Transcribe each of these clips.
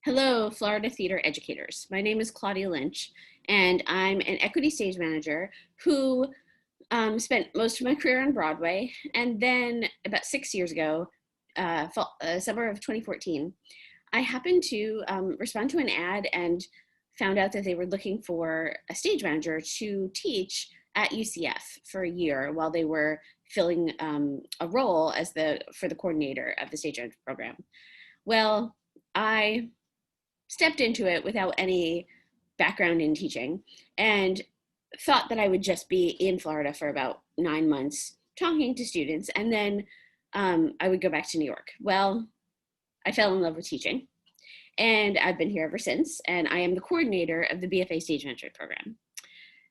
Hello, Florida theater educators. My name is Claudia Lynch, and I'm an equity stage manager who spent most of my career on Broadway. And then about 6 years ago, summer of 2014, I happened to respond to an ad and found out that they were looking for a stage manager to teach at UCF for a year while they were filling a role as for the coordinator of the stage manager program. Well, I stepped into it without any background in teaching and thought that I would just be in Florida for about 9 months talking to students, and then I would go back to New York. Well, I fell in love with teaching, and I've been here ever since, and I am the coordinator of the BFA Stage Management Program.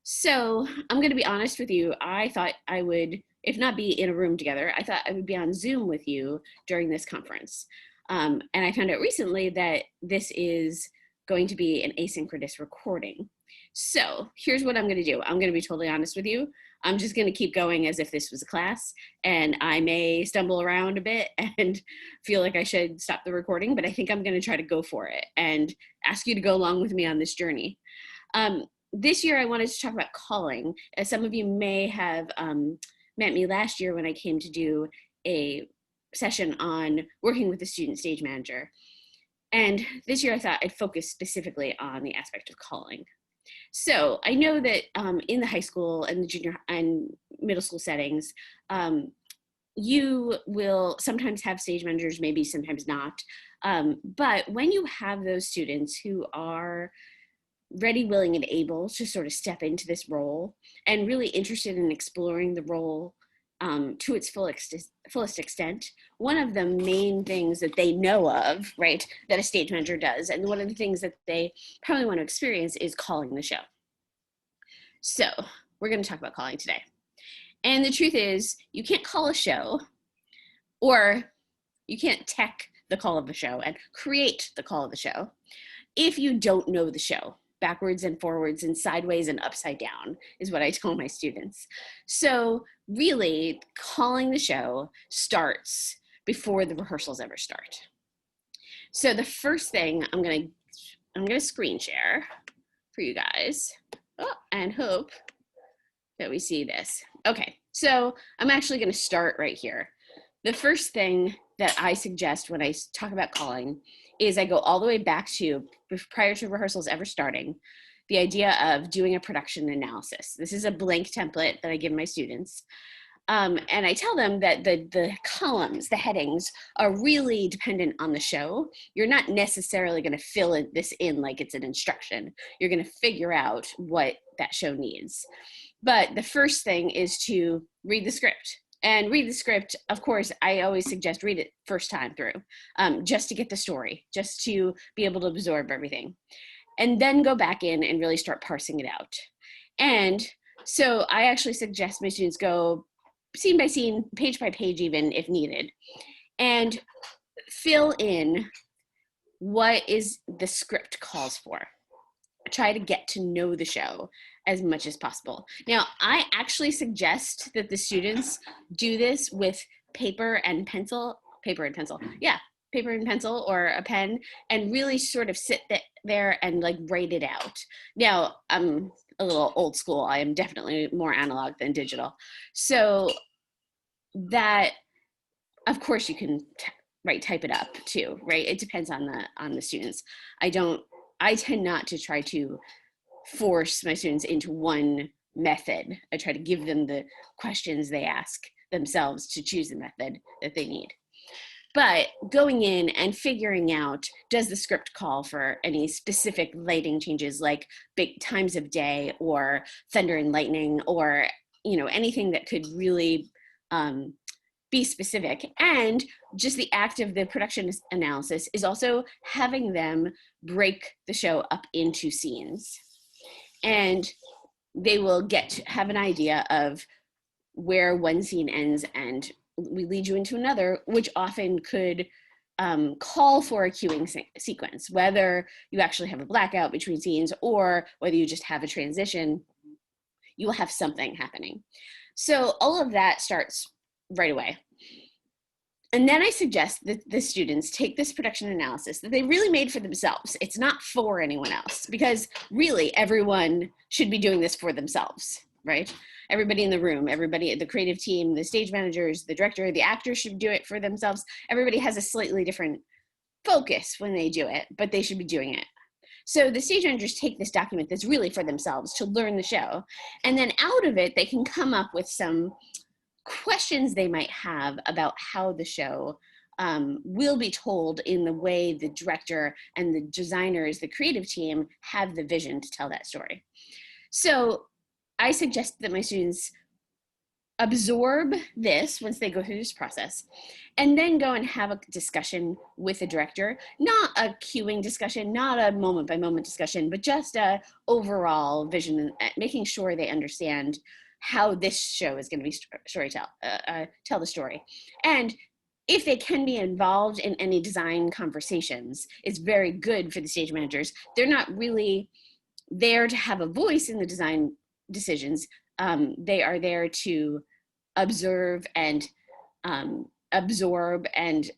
So I'm going to be honest with you. I thought I would, if not be in a room together, I thought I would be on Zoom with you during this conference. And I found out recently that this is going to be an asynchronous recording. So here's what I'm going to do. I'm going to be totally honest with you. I'm just going to keep going as if this was a class, and I may stumble around a bit and feel like I should stop the recording, but I think I'm going to try to go for it and ask you to go along with me on this journey. This year I wanted to talk about calling, as some of you may have met me last year when I came to do a session on working with the student stage manager. And this year I thought I'd focus specifically on the aspect of calling. So I know that in the high school and the junior and middle school settings, you will sometimes have stage managers, maybe sometimes not. But when you have those students who are ready, willing, and able to sort of step into this role and really interested in exploring the role to its fullest extent, one of the main things that they know of, right, that a stage manager does, and one of the things that they probably want to experience is calling the show. So we're going to talk about calling today. And the truth is, you can't call a show, or you can't tech the call of the show and create the call of the show if you don't know the show. Backwards and forwards and sideways and upside down is what I tell my students. So really, calling the show starts before the rehearsals ever start. So the first thing I'm gonna screen share for you guys, and hope that we see this. Okay, so I'm actually gonna start right here. The first thing that I suggest when I talk about calling is I go all the way back to prior to rehearsals ever starting, the idea of doing a production analysis. This is a blank template that I give my students. And I tell them that the columns, the headings, are really dependent on the show. You're not necessarily going to fill this in like it's an instruction. You're going to figure out what that show needs. But the first thing is to read the script. And read the script, of course, I always suggest read it first time through, just to get the story, just to be able to absorb everything. And then go back in and really start parsing it out. And so I actually suggest my students go scene by scene, page by page even, if needed, and fill in what is the script calls for. Try to get to know the show as much as possible. Now, I actually suggest that the students do this with paper and pencil, or a pen, and really sort of sit there and like write it out. Now, I'm a little old school. I am definitely more analog than digital. So that, of course, you can type it up too, right? It depends on the students. I tend not to try to force my students into one method. I try to give them the questions they ask themselves to choose the method that they need. But going in and figuring out, does the script call for any specific lighting changes, like big times of day or thunder and lightning, or anything that could really be specific. And just the act of the production analysis is also having them break the show up into scenes. And they will have an idea of where one scene ends, and we lead you into another, which often could call for a cueing sequence, whether you actually have a blackout between scenes or whether you just have a transition, you will have something happening. So all of that starts right away. And then I suggest that the students take this production analysis that they really made for themselves. It's not for anyone else, because really everyone should be doing this for themselves, right? Everybody in the room, everybody, the creative team, the stage managers, the director, the actors should do it for themselves. Everybody has a slightly different focus when they do it, but they should be doing it. So the stage managers take this document that's really for themselves to learn the show, and then out of it, they can come up with some questions they might have about how the show will be told in the way the director and the designers, the creative team, have the vision to tell that story. So I suggest that my students absorb this once they go through this process, and then go and have a discussion with the director, not a cueing discussion, not a moment by moment discussion, but just a overall vision, making sure they understand how this show is going to be tell the story. And if they can be involved in any design conversations, it's very good for the stage managers. They're not really there to have a voice in the design decisions. They are there to observe and absorb, and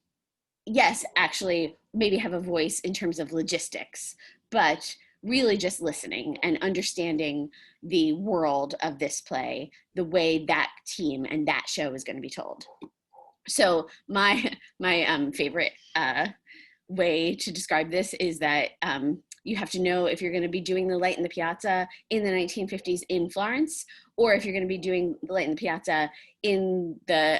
yes, actually maybe have a voice in terms of logistics, but really just listening and understanding the world of this play, the way that team and that show is going to be told. So my favorite way to describe this is that you have to know if you're going to be doing the Light in the Piazza in the 1950s in Florence, or if you're going to be doing the Light in the Piazza in the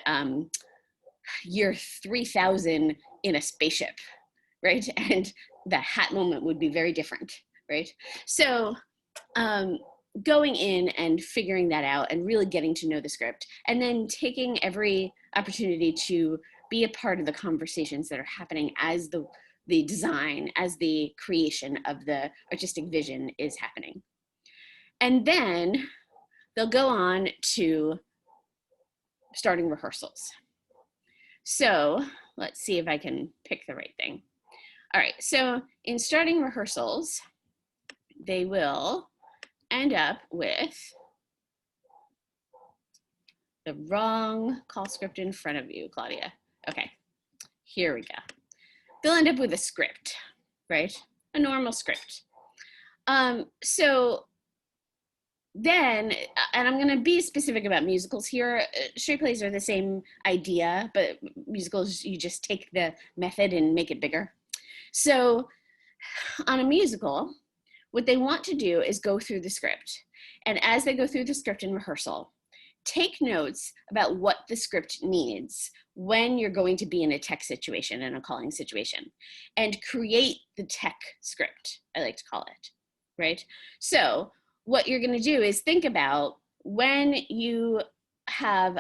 year 3000 in a spaceship, right? And the hat moment would be very different, right? So going in and figuring that out and really getting to know the script, and then taking every opportunity to be a part of the conversations that are happening as the design, as the creation of the artistic vision is happening. And then they'll go on to starting rehearsals. So let's see if I can pick the right thing. All right, so in starting rehearsals, they will end up with the wrong call script in front of you, Claudia. Okay, here we go. They'll end up with a script, right? A normal script. So then, and I'm going to be specific about musicals here. Straight plays are the same idea, but musicals, you just take the method and make it bigger. So on a musical, what they want to do is go through the script. And as they go through the script in rehearsal, take notes about what the script needs when you're going to be in a tech situation, in a calling situation, and create the tech script, I like to call it, right? So what you're going to do is think about when you have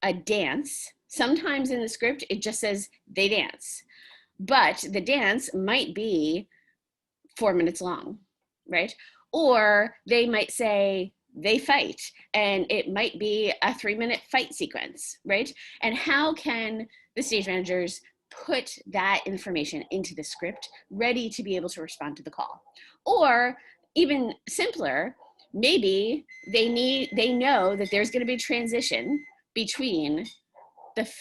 a dance. Sometimes in the script, it just says they dance, but the dance might be 4 minutes long, right? Or they might say they fight, and it might be a 3-minute fight sequence, right? And how can the stage managers put that information into the script ready to be able to respond to the call? Or even simpler, maybe they know that there's going to be transition between the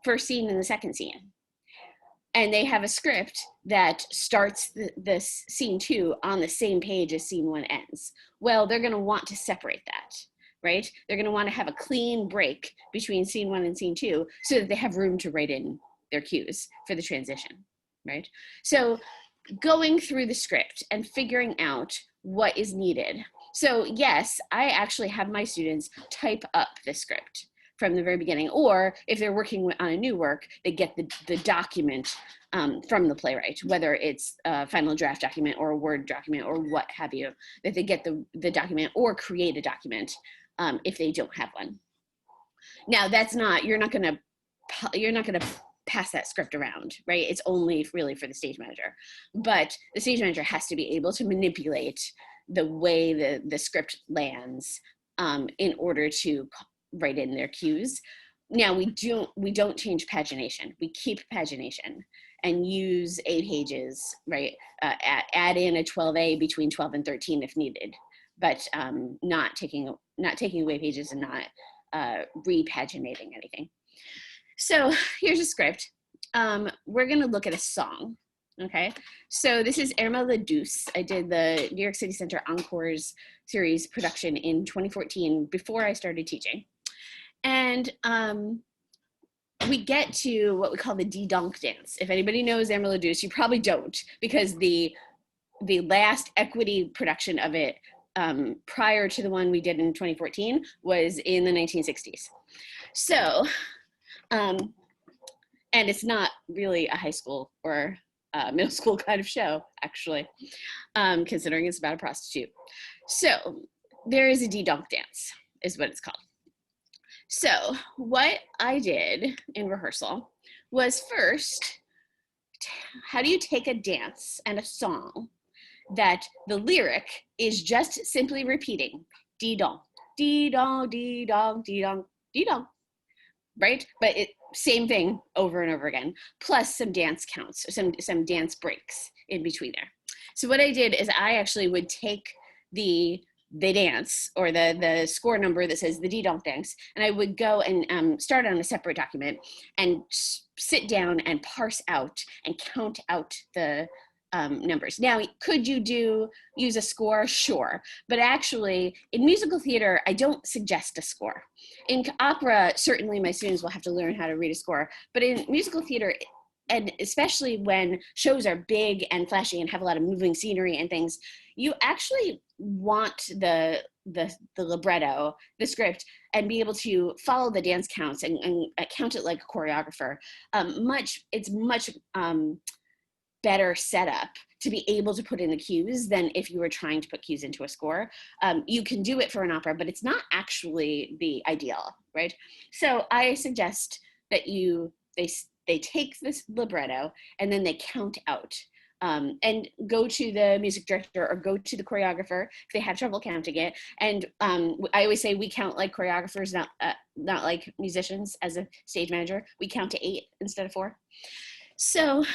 first scene and the second scene, and they have a script that starts the scene 2 on the same page as scene 1 ends. Well, they're going to want to separate that, right? They're going to want to have a clean break between scene 1 and scene 2 so that they have room to write in their cues for the transition, right? So going through the script and figuring out what is needed. So yes, I actually have my students type up the script from the very beginning, or if they're working on a new work, they get the document from the playwright, whether it's a final draft document or a Word document or what have you, that they get the document or create a document if they don't have one. Now that's not, you're not gonna pass that script around, right? It's only really for the stage manager, but the stage manager has to be able to manipulate the way the script lands in order to write in their cues. Now we don't change pagination. We keep pagination and use A pages, right? Add in a 12A between 12 and 13 if needed, but not taking away pages and not repaginating anything. So here's a script. We're gonna look at a song, okay? So this is Irma la Douce. I did the New York City Center Encores series production in 2014 before I started teaching. And we get to what we call the D-Donk dance. If anybody knows Irma la Douce, you probably don't, because the last equity production of it prior to the one we did in 2014 was in the 1960s. So, and it's not really a high school or middle school kind of show, actually, considering it's about a prostitute. So there is a D-Donk dance, is what it's called. So what I did in rehearsal was first, how do you take a dance and a song that the lyric is just simply repeating dee-dong, dee-dong, dee-dong, dee-dong, dee-dong, right? But it same thing over and over again, plus some dance counts, some dance breaks in between there. So what I did is I actually would take the dance or the score number that says the D-Donk dance, and I would go and start on a separate document and sit down and parse out and count out the numbers. Now, could you use a score? Sure. But actually, in musical theater, I don't suggest a score. In opera, certainly my students will have to learn how to read a score. But in musical theater, and especially when shows are big and flashy and have a lot of moving scenery and things, you actually want the libretto, the script, and be able to follow the dance counts and count it like a choreographer. It's much better setup to be able to put in the cues than if you were trying to put cues into a score. You can do it for an opera, but it's not actually the ideal, right? So I suggest that they take this libretto and then they count out and go to the music director or go to the choreographer if they have trouble counting it. And I always say we count like choreographers, not like musicians. As a stage manager, we count to 8 instead of 4. So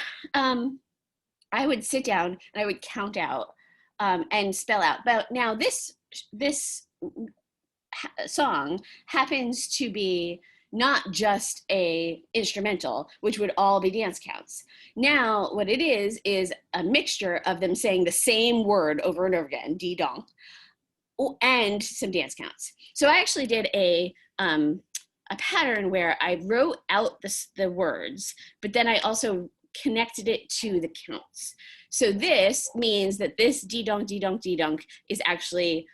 I would sit down and I would count out and spell out. But now this song happens to be not just a instrumental, which would all be dance counts. Now, what it is a mixture of them saying the same word over and over again, dee-dong, and some dance counts. So I actually did a pattern where I wrote out the words, but then I also connected it to the counts. So this means that this dee-dong, dee-dong, dee-dong is actually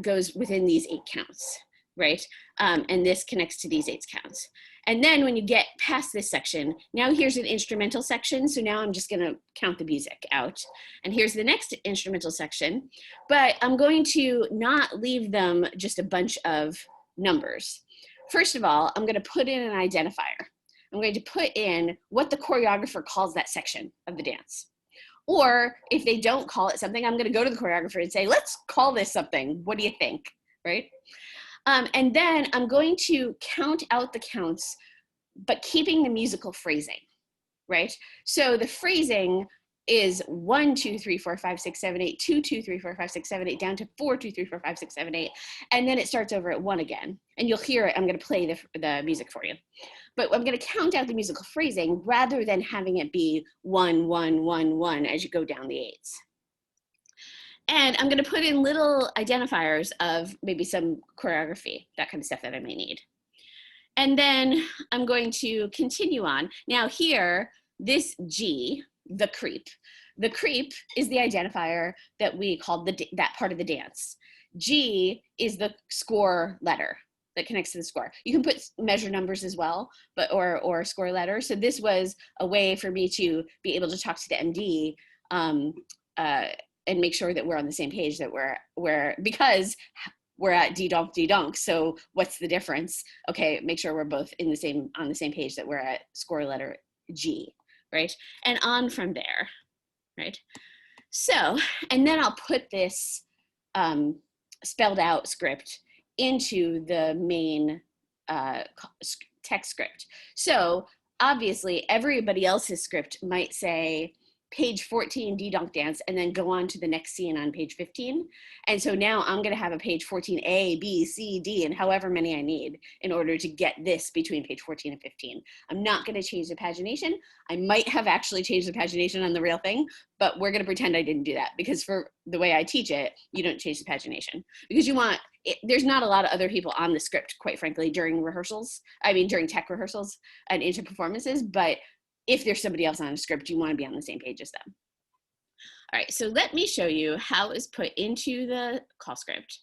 goes within these 8 counts, right? And this connects to these 8 counts. And then when you get past this section, now here's an instrumental section. So now I'm just gonna count the music out. And here's the next instrumental section, but I'm going to not leave them just a bunch of numbers. First of all, I'm gonna put in an identifier. I'm going to put in what the choreographer calls that section of the dance. Or if they don't call it something, I'm going to go to the choreographer and say, let's call this something. What do you think, right? And then I'm going to count out the counts, but keeping the musical phrasing, right? So the phrasing is 1, 2, 3, 4, 5, 6, 7, 8, 2, 2, 3, 4, 5, 6, 7, 8, down to 4, 2, 3, 4, 5, 6, 7, 8. And then it starts over at 1 again. And you'll hear it. I'm going to play the music for you. But I'm going to count out the musical phrasing rather than having it be 1, 1, 1, 1 as you go down the 8s. And I'm going to put in little identifiers of maybe some choreography, that kind of stuff that I may need. And then I'm going to continue on. Now here, this G, the creep is the identifier that we called that part of the dance. G is the score letter that connects to the score. You can put measure numbers as well, but or score letters. So this was a way for me to be able to talk to the MD and make sure that we're on the same page, that because we're at D-Donk, D-Donk. So what's the difference? Okay, make sure we're both on the same page, that we're at score letter G, right? And on from there, right? So, and then I'll put this spelled out script into the main text script. So obviously everybody else's script might say page 14 D-Donk dance and then go on to the next scene on page 15. And so now I'm going to have a page 14 A, B, C, D, and however many I need in order to get this between page 14 and 15. I'm not going to change the pagination. I might have actually changed the pagination on the real thing, but we're going to pretend I didn't do that, because for the way I teach it, you don't change the pagination, because you want it, there's not a lot of other people on the script, quite frankly, during rehearsals. I mean, during tech rehearsals and into performances, but if there's somebody else on a script, you want to be on the same page as them. All right, so let me show you how it was put into the call script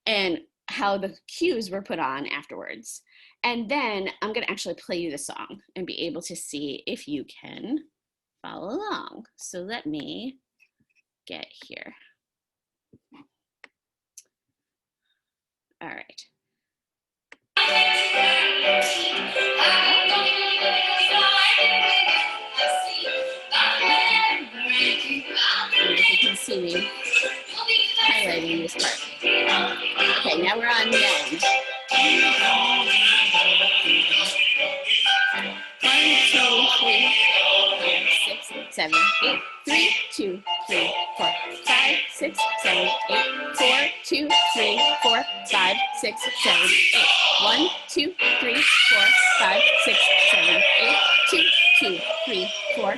and how the cues were put on afterwards. And then I'm going to actually play you the song and be able to see if you can follow along. So let me get here. All right. If you can see me highlighting this part. Okay, now we're on then. 7, 8, 3, 2, 3, 4, 5, 6, 7, 8, 4, 2, 3, 4, 5, 6, 7, 8. 1, 2, 3, 4, 5, 6, 7, 8. 2, 2, 3, 4, 5,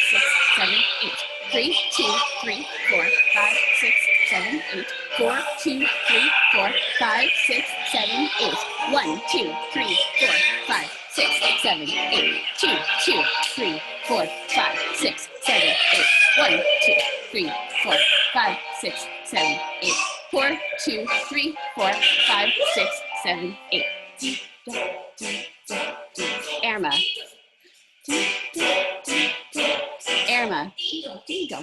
6, 7, 8. 3, 2, 3, 4, 5, 6, 7, 8. 4, 2, 3, 4, 5, 6, 7, 8. 1, 2, 3, 4, 5, 6, 7, 8. 2, 2, 3, 4, 5, 6, 7, 8. 1, 2, 3, 4, 5, 6, 7, 8. 4, 2, 3, 4, 5, 6, 7, 8. Irma. Irma. Go.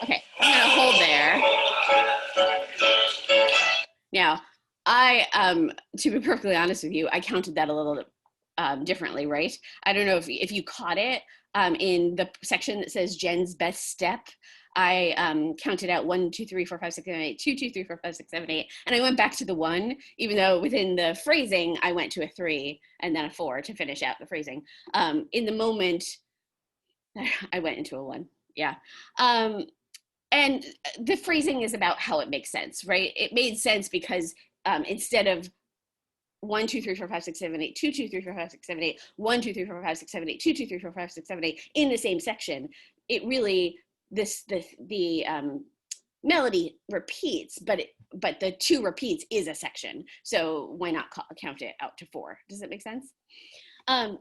Okay, I'm gonna hold there. Now, to be perfectly honest with you, I counted that a little differently, right? I don't know if you caught it in the section that says Jen's best step. I counted out 1, 2, 3, 4, 5, 6, 7, 8, 2, 2, 3, 4, 5, 6, 7, 8, and I went back to the 1, even though within the phrasing I went to a 3 and then a 4 to finish out the phrasing. In the moment, I went into a 1. Yeah. And the phrasing is about how it makes sense, right? It made sense because instead of 1, 2, 3, 4, 5, 6, 7, 8, 2, 2, 3, 4, 5, 6, 7, 8, 1, 2, 3, 4, 5, 6, 7, 8, 2, 2, 3, 4, 5, 6, 7, 8 in the same section. It really, the melody repeats, but the 2 repeats is a section. So why not count it out to 4? Does that make sense?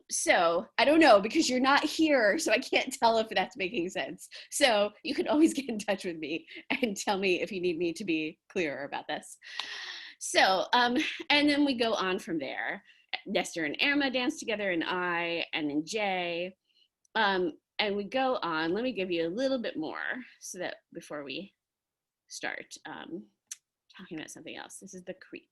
So I don't know, because you're not here, so I can't tell if that's making sense. So you can always get in touch with me and tell me if you need me to be clearer about this. So, and then we go on from there. Nestor and Irma dance together, and I, and then Jay. And we go on. Let me give you a little bit more so that before we start talking about something else. This is the creep.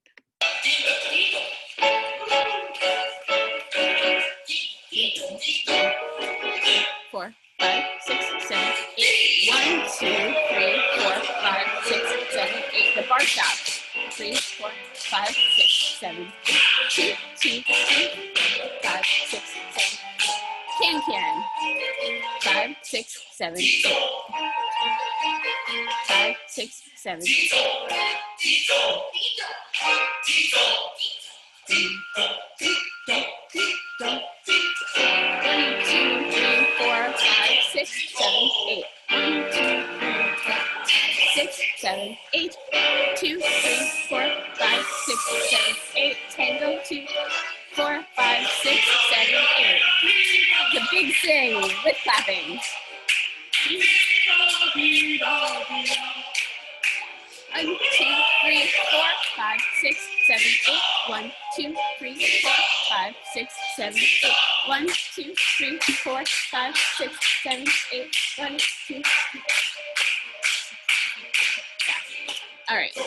4, 5, 6, 7, 8. 1, 2, 3, 4, 5, 6, 7, 8. The bar stop. 3, 4, 5, 6, 7, 8. 2, 2, 3, 5, 6, 7. Can. 5, 6, 7, 8. 5, 6, 7, 8. 6, 7, 8. 1, 2, 3, 4, 6, 7, 8. 2, 3, 4, 5, 6, 7, 8. Tango 2, 4, 5, 6, 7, 8. The big sing with clapping. 1, 2, 3, 4, 5, 6, 7, 8. 1, 2, 3, 4, 5, 6, 7, 8. 1, 2, 3, 4, 5, 6, 7, 8. 1, 2. All right.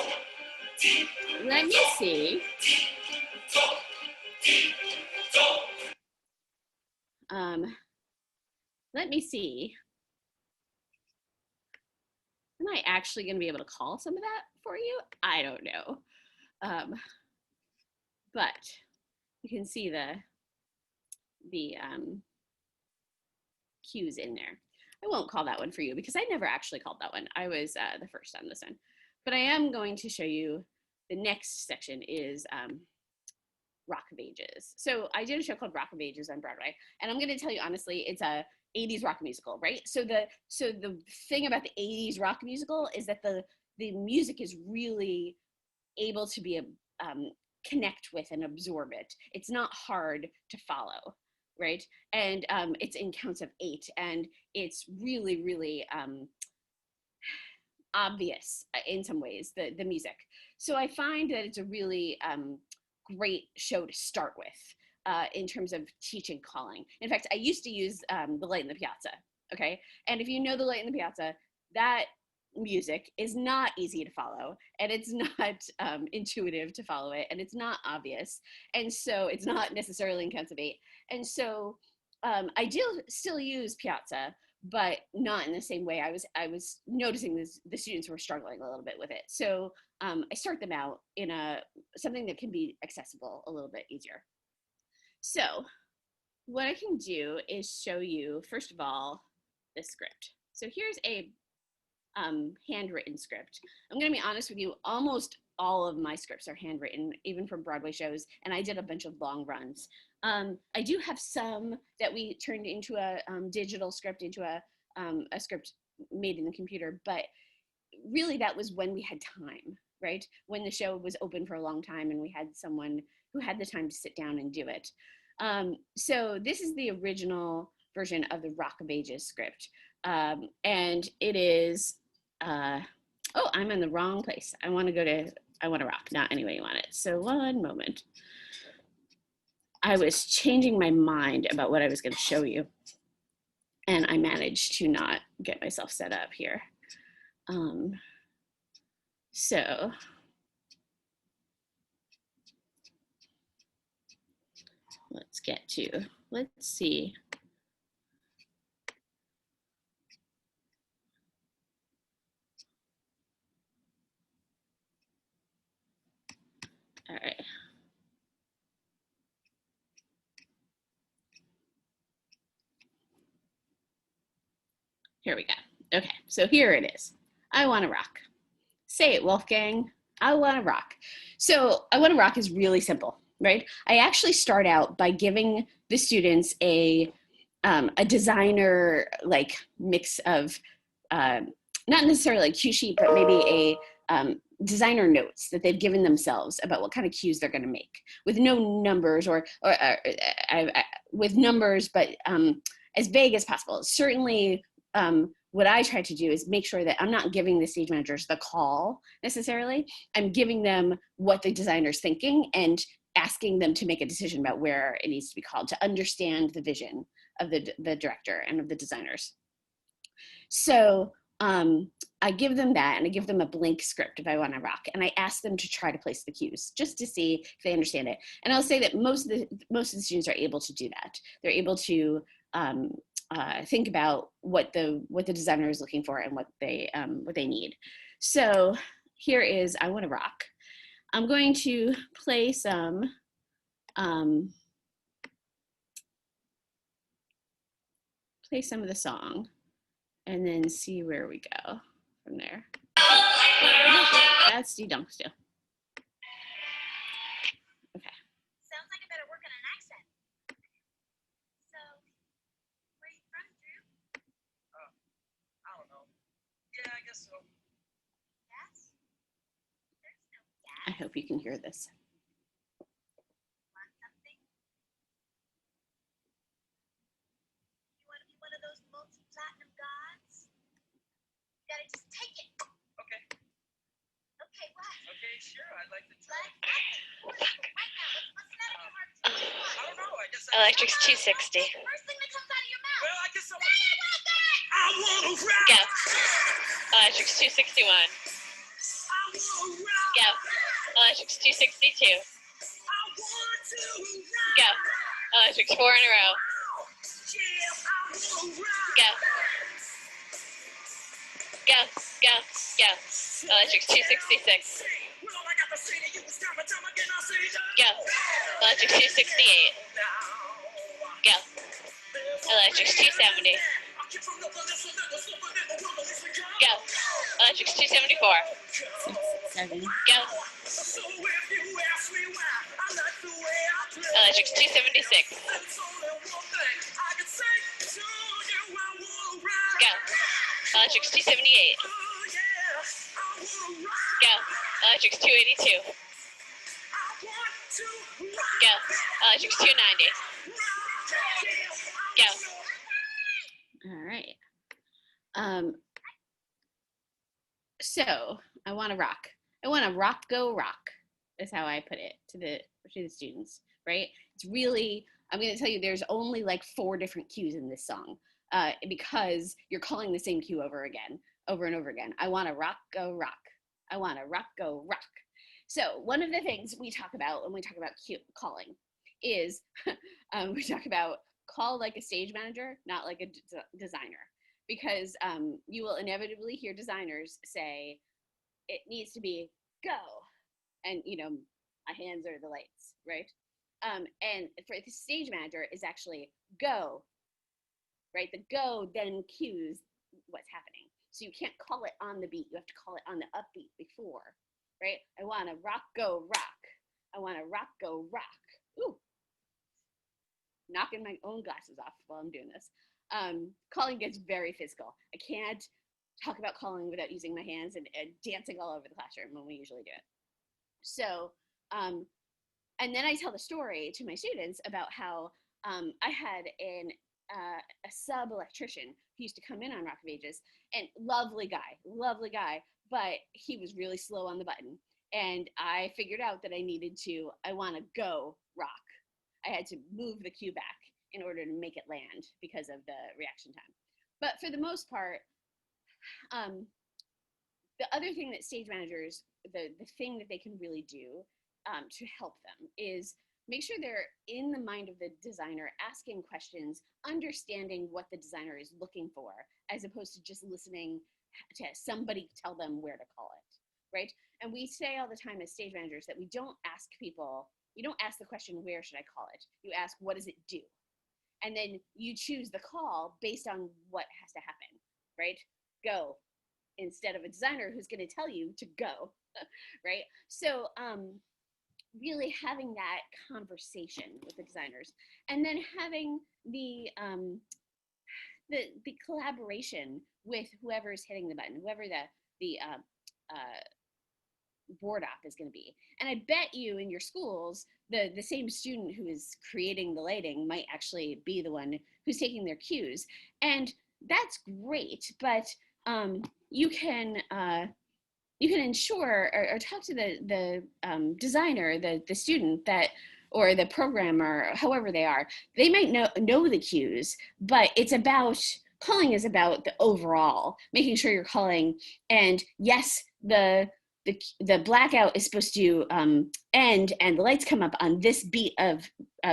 Let me see. Let me see. Am I actually going to be able to call some of that for you? I don't know. But you can see the cues in there. I won't call that one for you because I never actually called that one. I was the first on this one. But I am going to show you the next section is Rock of Ages. So I did a show called Rock of Ages on Broadway, and I'm going to tell you honestly, it's a 80s rock musical, right? So the thing about the 80s rock musical is that the music is really able to be connect with and absorb it. It's not hard to follow, right? And it's in counts of 8, and it's really, really obvious in some ways, the music. So I find that it's a really great show to start with in terms of teaching calling. In fact, I used to use The Light in the Piazza, okay? And if you know The Light in the Piazza, that music is not easy to follow, and it's not intuitive to follow it, and it's not obvious, and so it's not necessarily in counts of 8. And so I do still use Piazza, but not in the same way. I was noticing the students were struggling a little bit with it. So I start them out in something that can be accessible a little bit easier. So what I can do is show you, first of all, the script. So here's a handwritten script. I'm going to be honest with you, almost all of my scripts are handwritten, even from Broadway shows, and I did a bunch of long runs. I do have some that we turned into a digital script, into a script made in the computer, but really that was when we had time, right? When the show was open for a long time and we had someone who had the time to sit down and do it. So this is the original version of the Rock of Ages script. And it is, oh, I'm in the wrong place. I want to rock, not any way you want it. So one moment. I was changing my mind about what I was going to show you, and I managed to not get myself set up here. So let's see. All right. Here we go. Okay, so here it is. I want to rock. Say it, Wolfgang. I want to rock. So I want to rock is really simple, right? I actually start out by giving the students a designer like mix of not necessarily like cue sheet, but maybe a designer notes that they've given themselves about what kind of cues they're going to make, with no numbers or with numbers, but as vague as possible. Certainly, what I try to do is make sure that I'm not giving the stage managers the call necessarily. I'm giving them what the designer's thinking and asking them to make a decision about where it needs to be called, to understand the vision of the director and of the designers. So I give them that, and I give them a blank script if I want to rock, and I ask them to try to place the cues just to see if they understand it. And I'll say that most of the students are able to do that. They're able to think about what the designer is looking for and what they need. So here is I Want to Rock. I'm going to play some of the song and then see where we go from there. That's de-dunk still. Okay. Sounds like I better work on an accent. So, where are you from, Drew? I don't know. Yeah, I guess so. Yes? There's no yes. I hope you can hear this. Want something? You want to be one of those multi-platinum gods? You gotta just take it. Okay. Okay, what? Okay, sure. I'd like to try. Like nothing. Right now, what's that in your heart? I don't know. I guess Electric's 260. First thing that comes out of your mouth. Well, I guess I Say it, Wilson! I wanna rock. Go. Electric's 261. I wanna rock. Go. Electric's 262. I want to rock. Go. Electric's 4 in a row. Yeah, I wanna rock. Go. Go. Go. Go. Electric's 266. Well, I got to say to you, it's time and time again, I'll say that. Go. Electrics 268. Go. Electrics 270. Go. Electrics 274. 6, 7. Go. Electrics 276. Go. Electrics 278. Go. Electrics 282. Go. Electrics 290. Go. All right. So I want to rock. I want to rock, go rock. Is how I put it to the students, right? It's really, I'm going to tell you, there's only like 4 different cues in this song because you're calling the same cue over and over again. I want to rock, go rock. I want to rock, go rock. So one of the things we talk about when we talk about cue calling is we talk about call like a stage manager, not like a designer, because you will inevitably hear designers say it needs to be go, and my hands are the lights, right? And for the stage manager is actually go, right? The go then cues what's happening. So you can't call it on the beat. You have to call it on the upbeat before, right? I want to rock, go, rock. I want to rock, go, rock. Ooh, knocking my own glasses off while I'm doing this. Calling gets very physical. I can't talk about calling without using my hands and dancing all over the classroom when we usually do it. So, and then I tell the story to my students about how I had a sub electrician who used to come in on Rock of Ages, and lovely guy, but he was really slow on the button. And I figured out that I want to go rock. I had to move the cue back in order to make it land because of the reaction time. But for the most part, the other thing that stage managers, the thing that they can really do to help them is make sure they're in the mind of the designer, asking questions, understanding what the designer is looking for, as opposed to just listening to somebody tell them where to call it, right? And we say all the time as stage managers that we don't ask people, you don't ask the question, where should I call it? You ask, what does it do? And then you choose the call based on what has to happen, right? Go, instead of a designer who's going to tell you to go, right? So really having that conversation with the designers, and then having the collaboration with whoever's hitting the button, whoever the board op is going to be. And I bet you in your schools, the same student who is creating the lighting might actually be the one who's taking their cues. And that's great, but you can ensure or talk to the designer, the student that, or the programmer, however they are, they might know the cues, but calling is about the overall, making sure you're calling. And yes, the blackout is supposed to end and the lights come up on this beat of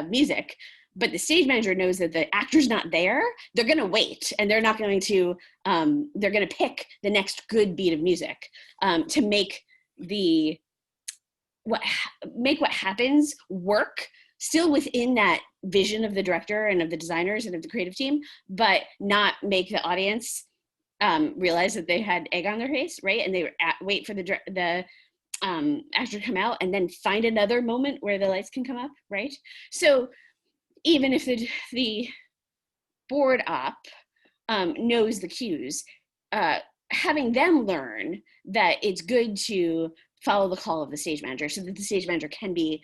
music, but the stage manager knows that the actor's not there. They're going to wait, and they're not going to, they're going to pick the next good beat of music to make what happens work still within that vision of the director and of the designers and of the creative team, but not make the audience realize that they had egg on their face, right? And they wait for the actor to come out and then find another moment where the lights can come up, right? So even if the board op knows the cues, having them learn that it's good to follow the call of the stage manager so that the stage manager can be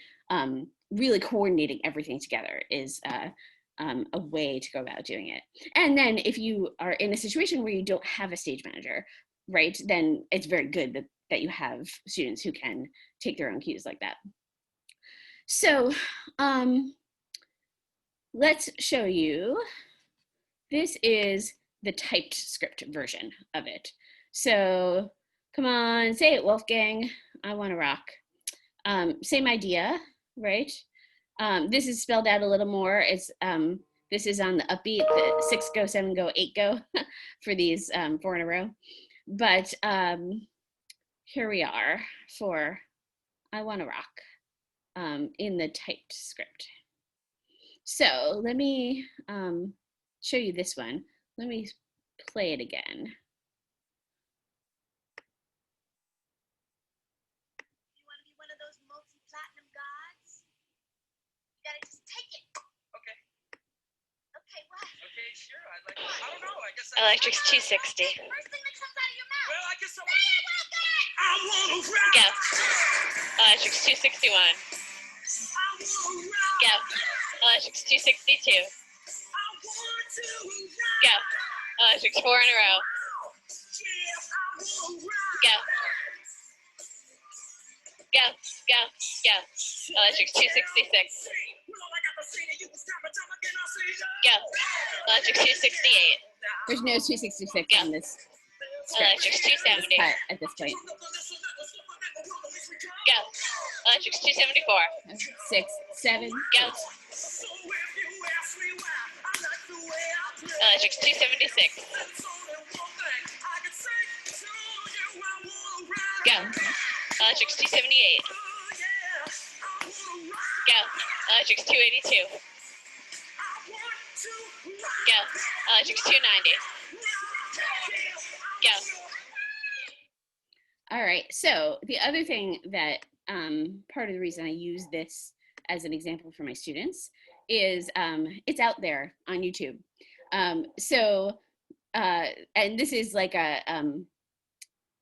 really coordinating everything together is a way to go about doing it. And then if you are in a situation where you don't have a stage manager, right, then it's very good that you have students who can take their own cues like that. So let's show you. This is the typed script version of it. So come on, say it, Wolfgang. I want to rock. Same idea, right? This is spelled out a little more. It's this is on the upbeat, the 6 go, 7 go, 8 go for these 4 in a row. But here we are for I want to rock. in the typed script. So let me show you this one. Let me play it again. You want to be one of those multi-platinum gods? You gotta just take it. Okay. Okay, what? Okay, sure. I'd like. I don't know. I guess. Electric's 260. First thing that comes out of your mouth. Well, I guess I Say it, Wilkins! I wanna rock. Go. Electric's 261. I wanna rock. Go. Electric's 262. I want to rock. Go. Electric's 4 in a row. Yeah, I wanna rock. Go. Go. Go. Go. Electric's 266. Go. Electric's 268. There's no 266 Yeah. on this Electric's this 270. cut at this point. Go. Electric's 274. 6, 7, Go. Electric's 276. Go. Electric's 278. Go. Electric's 282. Go. Electric's 290. Go. All right, so the other thing that part of the reason I use this as an example for my students is it's out there on YouTube. And this is like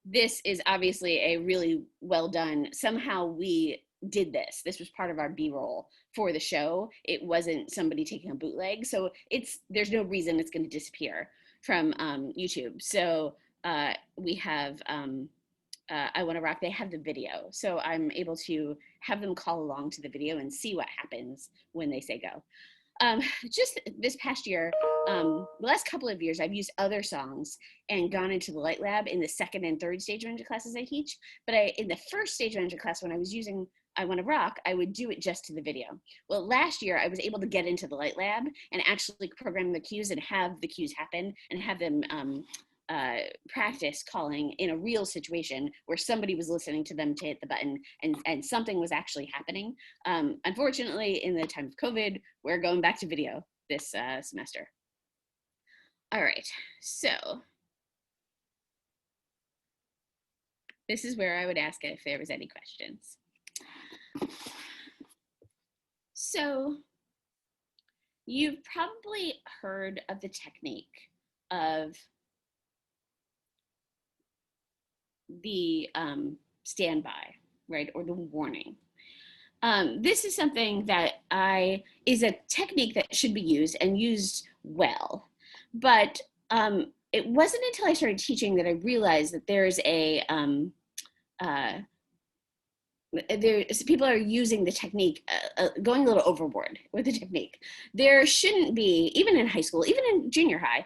this is obviously a really well done, somehow we did this. This was part of our B-roll for the show. It wasn't somebody taking a bootleg. So there's no reason it's gonna disappear from YouTube. So we have I Wanna Rock, they have the video. So I'm able to have them call along to the video and see what happens when they say go. Just this past year, the last couple of years, I've used other songs and gone into the Light Lab in the second and third stage manager classes I teach. But in the first stage manager class, when I was using I Wanna Rock, I would do it just to the video. Well, last year, I was able to get into the Light Lab and actually program the cues and have the cues happen and have them practice calling in a real situation where somebody was listening to them to hit the button and something was actually happening. Unfortunately, in the time of COVID, we're going back to video this semester. All right, so this is where I would ask if there was any questions. So you've probably heard of the technique of the standby, right, or the warning. This is something that is a technique that should be used and used well, but it wasn't until I started teaching that I realized that there's people are using the technique, going a little overboard with the technique. There shouldn't be, even in high school, even in junior high,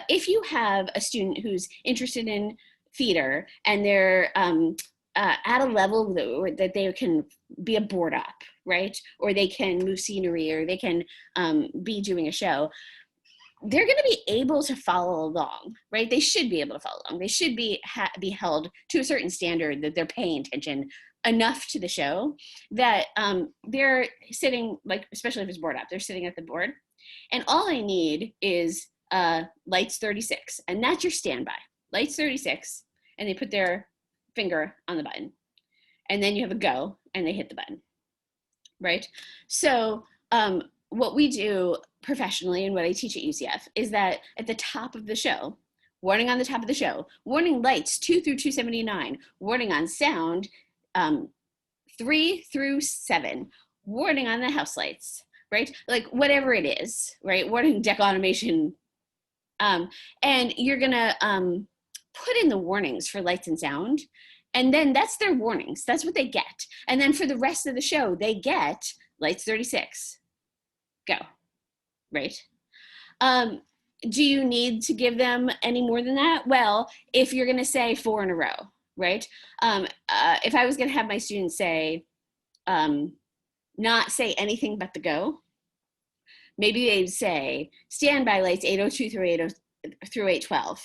if you have a student who's interested in theater and they're at a level that they can be a board up, right? Or they can move scenery, or they can be doing a show, they're going to be able to follow along, right? They should be able to follow along. They should be held to a certain standard that they're paying attention enough to the show that they're sitting, like, especially if it's board up, they're sitting at the board. And all I need is lights 36, and that's your standby. Lights 36, and they put their finger on the button. And then you have a go, and they hit the button, right? So what we do professionally and what I teach at UCF is that at the top of the show, warning on the top of the show, warning lights 2 through 279, warning on sound 3 through 7, warning on the house lights, right? Like whatever it is, right? Warning deck automation. And you're gonna put in the warnings for lights and sound, and then that's their warnings. That's what they get. And then for the rest of the show, they get lights 36, go, right? Do you need to give them any more than that? Well, if you're gonna say 4 in a row, right? If I was gonna have my students say, not say anything but the go, maybe they'd say standby lights 802 through 812,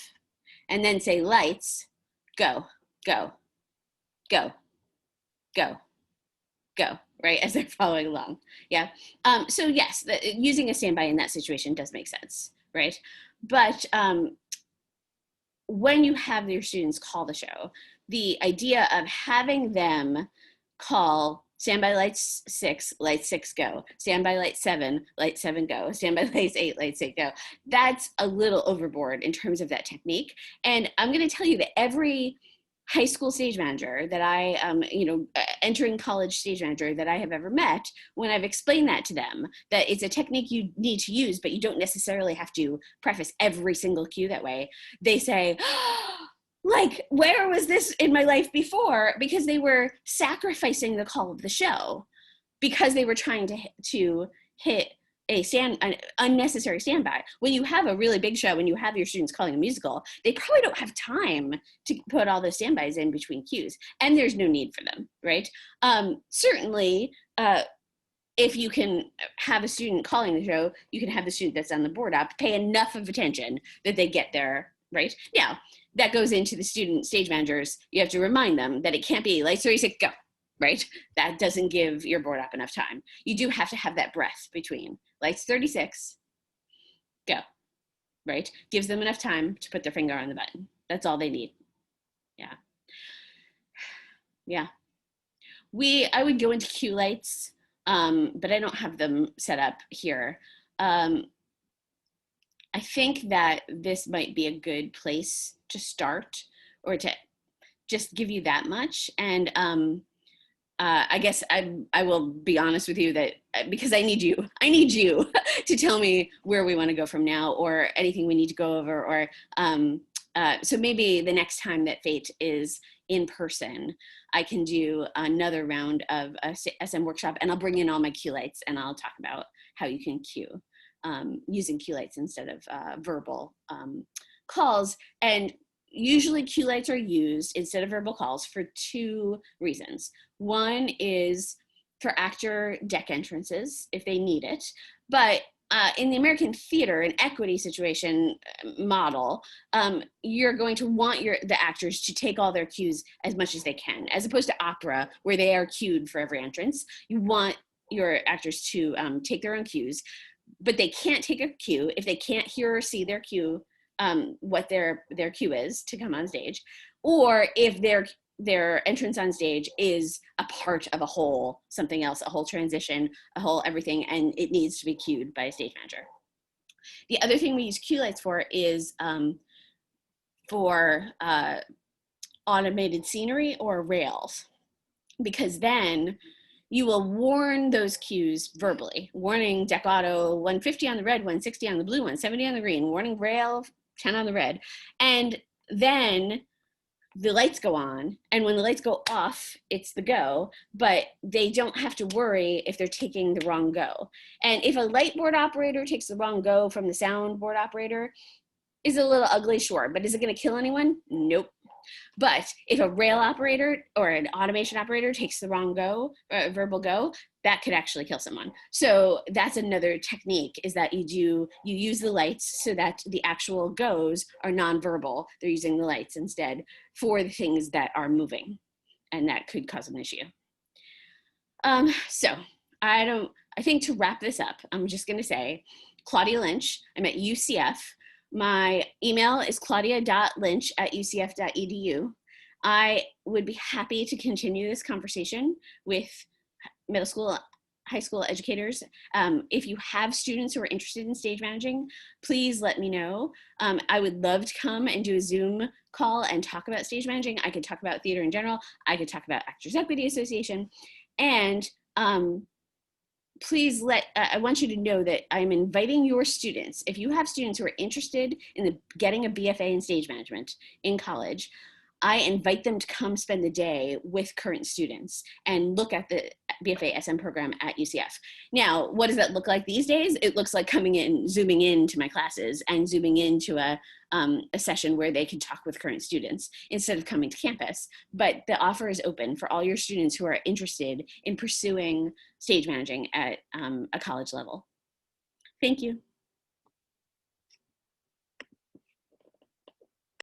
and then say lights, go, go, go, go, go, right, as they're following along. Yeah. So yes, using a standby in that situation does make sense, right? But when you have your students call the show, the idea of having them call standby lights 6, light 6 go, standby light 7, light 7 go, standby lights 8, light 8 go. That's a little overboard in terms of that technique. And I'm going to tell you that every high school stage manager that I, entering college stage manager that I have ever met, when I've explained that to them, that it's a technique you need to use, but you don't necessarily have to preface every single cue that way, they say, like, where was this in my life before? Because they were sacrificing the call of the show because they were trying to hit an unnecessary standby. When you have a really big show, when you have your students calling a musical, they probably don't have time to put all those standbys in between cues, and there's no need for them, right? Certainly, if you can have a student calling the show, you can have the student that's on the board up pay enough of attention that they get there, right? Now, that goes into the student stage managers. You have to remind them that it can't be lights 36, go, right? That doesn't give your board up enough time. You do have to have that breath between lights 36, go, right? Gives them enough time to put their finger on the button. That's all they need. Yeah. Yeah. I would go into cue lights, but I don't have them set up here. I think that this might be a good place to start, or to just give you that much. And I guess I will be honest with you that because I need you to tell me where we want to go from now, or anything we need to go over, or so maybe the next time that Fate is in person, I can do another round of a SM workshop, and I'll bring in all my cue lights, and I'll talk about how you can cue using cue lights instead of verbal calls. And usually cue lights are used instead of verbal calls for two reasons. One is for actor deck entrances if they need it, but in the American theater, an equity situation model, you're going to want the actors to take all their cues as much as they can, as opposed to opera where they are cued for every entrance. You want your actors to take their own cues, but they can't take a cue if they can't hear or see their cue, what their cue is to come on stage, or if their entrance on stage is a part of a whole something else, a whole transition, a whole everything, and it needs to be cued by a stage manager. The other thing we use cue lights for is for automated scenery or rails, because then you will warn those cues verbally. Warning deck auto, 150 on the red, 160 on the blue, 170 on the green, warning rail, 10 on the red. And then the lights go on, and when the lights go off, it's the go, but they don't have to worry if they're taking the wrong go. And if a light board operator takes the wrong go from the sound board operator, is a little ugly, sure, but is it gonna kill anyone? Nope. But if a rail operator or an automation operator takes the wrong go, verbal go, that could actually kill someone. So that's another technique, is that you use the lights so that the actual goes are non-verbal. They're using the lights instead for the things that are moving, and that could cause an issue. So I think to wrap this up, I'm just gonna say, Claudia Lynch, I'm at UCF. My email is claudia.lynch@ucf.edu. I would be happy to continue this conversation with middle school, high school educators. If you have students who are interested in stage managing, please let me know. I would love to come and do a Zoom call and talk about stage managing. I could talk about theater in general. I could talk about Actors Equity Association. And please I want you to know that I'm inviting your students. If you have students who are interested in getting a BFA in stage management in college, I invite them to come spend the day with current students and look at the BFA SM program at UCF. Now, what does that look like these days? It looks like coming in, zooming into my classes and zooming into a session where they can talk with current students instead of coming to campus. But the offer is open for all your students who are interested in pursuing stage managing at a college level. Thank you.